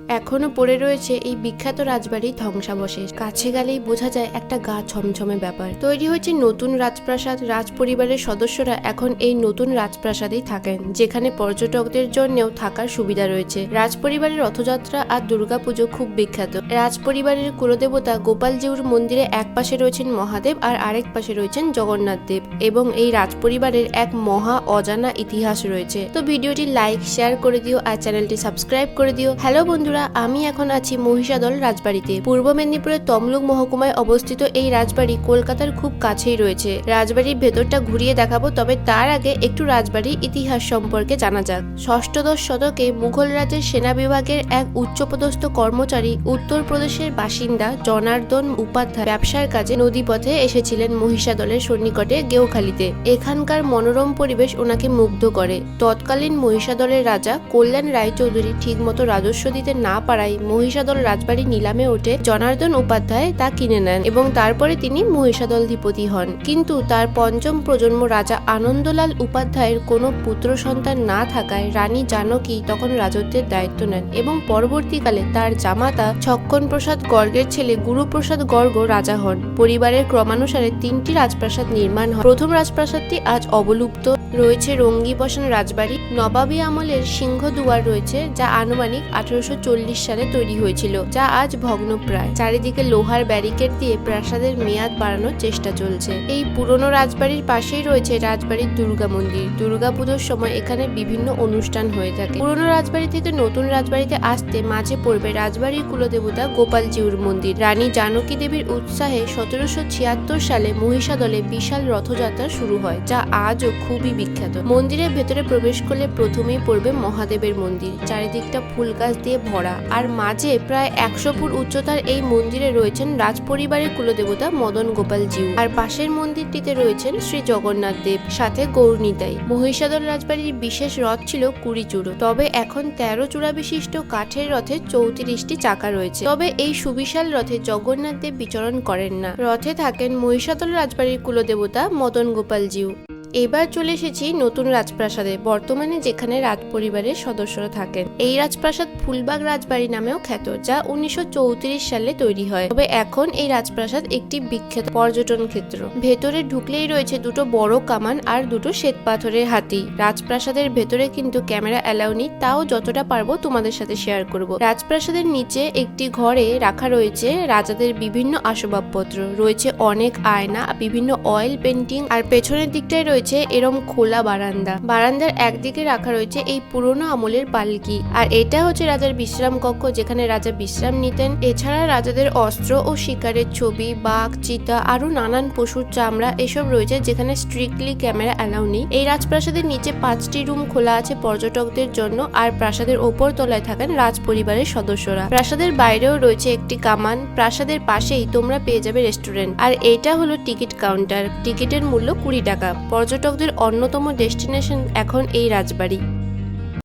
এখনো পড়ে রয়েছে এই বিখ্যাত রাজবাড়ির ধ্বংসাবশেষ। কাছে গেলেই বোঝা যায় একটা গা ছমছমে ব্যাপার। তৈরি হয়েছে নতুন রাজপ্রাসাদ। রাজ পরিবারের সদস্যরা এখন এই নতুন রাজপ্রাসাদেই থাকেন, যেখানে পর্যটকদের জন্যও থাকার সুবিধা রয়েছে। রাজ পরিবারের রথযাত্রা আর দুর্গাপুজো খুব বিখ্যাত। রাজ পরিবারের কুলদেবতা গোপালজিউর মন্দিরে এক পাশে রয়েছেন মহাদেব আর আরেক পাশে রয়েছেন জগন্নাথ দেব, এবং এই রাজ পরিবারের এক মহা অজানা ইতিহাস রয়েছে। তো ভিডিওটি লাইক শেয়ার করে দিও আর চ্যানেলটি সাবস্ক্রাইব করে দিও। হ্যালো বন্ধুরা, আমি এখন আছি মহিষাদল রাজবাড়িতে। পূর্ব মেদিনীপুরের তমলুক মহকুমায় অবস্থিত এই রাজবাড়ি কলকাতার খুব কাছেই রয়েছে। রাজবাড়ির ভেতরটা ঘুরিয়ে দেখাবো, তবে তার আগে একটু রাজবাড়ির ইতিহাস সম্পর্কে জানা যাক। ষষ্ঠদশ শতকে মুঘল রাজের সেনা বিভাগের এক উচ্চপদস্থ কর্মচারী উত্তরপ্রদেশের বাসিন্দা জনার্দন উপাধ্যায় ব্যবসার কাজে নদীপথে এসেছিলেন মহিষাদলের সন্নিকটে গেওখালিতে। এখানকার মনোরম পরিবেশ ওনাকে মুগ্ধ করে। তৎকালীন মহিষাদলের রাজা কল্যাণ রায়চৌধুরী ঠিকমতো রাজস্ব দিতে না পারায় মহিষাদল রাজবাড়ি নিলামে ওঠে। জনার্দন উপাধ্যায় তা কিনে নেন এবং তারপরে তিনি মহিষাদলধিপতি হন। কিন্তু তার পঞ্চম প্রজন্ম রাজা আনন্দলাল উপাধ্যায়ের কোনো পুত্র সন্তান না থাকায় রানী জানকী তখন রাজত্বের দায়িত্ব নেন এবং পরবর্তীকালে তার জামাতা ছক্ষণ প্রসাদ গর্গের ছেলে গুরুপ্রসাদ গর্গ রাজা হন। পরিবারের ক্রমানুসারে 3টি রাজপ্রাসাদ নির্মাণ হয়। প্রথম রাজপ্রাসাদটি আজ অবলুপ্ত। রয়েছে রঙ্গিবসান রাজবাড়ি। নবাবী আমলের সিংহদুয়ার রয়েছে, যা আনুমানিক 1840 সালে তৈরি হয়েছিল, যা আজ ভগ্নপ্রায়। চারিদিকে লোহার ব্যারিকেড দিয়ে প্রাসাদের মেয়াদ বাড়ানোর চেষ্টা চলছে। এই পুরনো রাজবাড়ির পাশেই রয়েছে রাজবাড়ির দুর্গা মন্দির। দুর্গাপুজোর সময় এখানে বিভিন্ন অনুষ্ঠান হয়ে থাকে। পুরনো রাজবাড়ি থেকে নতুন রাজবাড়িতে আসতে মাঝে পড়বে রাজবাড়ির কুলদেবতা গোপালজিউর মন্দির। রানী জানকী দেবীর উৎসাহে 1776 সালে মহিষাদলে বিশাল রথযাত্রা শুরু হয়, যা আজও খুবই বিখ্যাত। মন্দিরের ভেতরে প্রবেশ করলে প্রথমেই পড়বে মহাদেবের মন্দির। চারিদিকটা ফুল গাছ দিয়ে ভরা, আর মাঝে প্রায় 100 ফুট উচ্চতার এই মন্দিরে রয়েছেন রাজ পরিবারের কুলদেবতা মদন গোপাল জিউ, আর পাশের মন্দিরটিতে রয়েছেন শ্রী জগন্নাথ দেব, সাথে গৌরনিতাই। মহিষাদল রাজবাড়ির বিশেষ রথ ছিল 20 চূড়ো, তবে এখন 13 চূড়া বিশিষ্ট কাঠের রথে 34টি চাকা রয়েছে। তবে এই সুবিশাল রথে জগন্নাথ দেব বিচরণ করেন না। রথে থাকেন মহিষাদল রাজবাড়ির কুলদেবতা মদন গোপাল জিউ। এবার চলে এসেছি নতুন রাজপ্রাসাদে, বর্তমানে যেখানে রাজ পরিবারের সদস্যরা থাকেন। এই রাজপ্রাসাদ ফুলবাগ রাজবাড়ি নামেও খ্যাত, যা 1934 সালে তৈরি হয়। তবে এখন এই রাজপ্রাসাদ একটি বিখ্যাত পর্যটন ক্ষেত্র। ভেতরে ঢুকলেই রয়েছে দুটো বড় কামান আর দুটো শ্বেত পাথরের হাতি। রাজপ্রাসাদের ভেতরে কিন্তু ক্যামেরা অ্যালাউ নেই, তাও যতটা পারবো তোমাদের সাথে শেয়ার করব। রাজপ্রাসাদের নিচে একটি ঘরে রাখা রয়েছে রাজাদের বিভিন্ন আসবাবপত্র। রয়েছে অনেক আয়না, বিভিন্ন অয়েল পেন্টিং, আর পেছনের দিকটায় রয়েছে এরম খোলা বারান্দা। বারান্দার একদিকে রাখা রয়েছে এই পুরনো আমলের পালকি, আর এটা হচ্ছে রাজার বিশ্রাম কক্ষ, যেখানে রাজা বিশ্রাম নিতেন। এছাড়া রাজাদের অস্ত্র ও শিকারের ছবি, বাঘ, চিতা, আরো নানান পশুর চামড়া এসব রয়েছে, যেখানে স্ট্রিক্টলি ক্যামেরা অ্যালাউ নেই। এই রাজপ্রাসাদের নিচে 5টি রুম খোলা আছে পর্যটকদের জন্য, আর প্রাসাদের ওপর তলায় থাকেন রাজ পরিবারের সদস্যরা। প্রাসাদের বাইরেও রয়েছে একটি কামান। প্রাসাদের পাশেই তোমরা পেয়ে যাবে রেস্টুরেন্ট, আর এটা হলো টিকিট কাউন্টার। টিকিটের মূল্য 20 টাকা। পর্যটকদের অন্যতম ডেস্টিনেশন এখন এই রাজবাড়ি।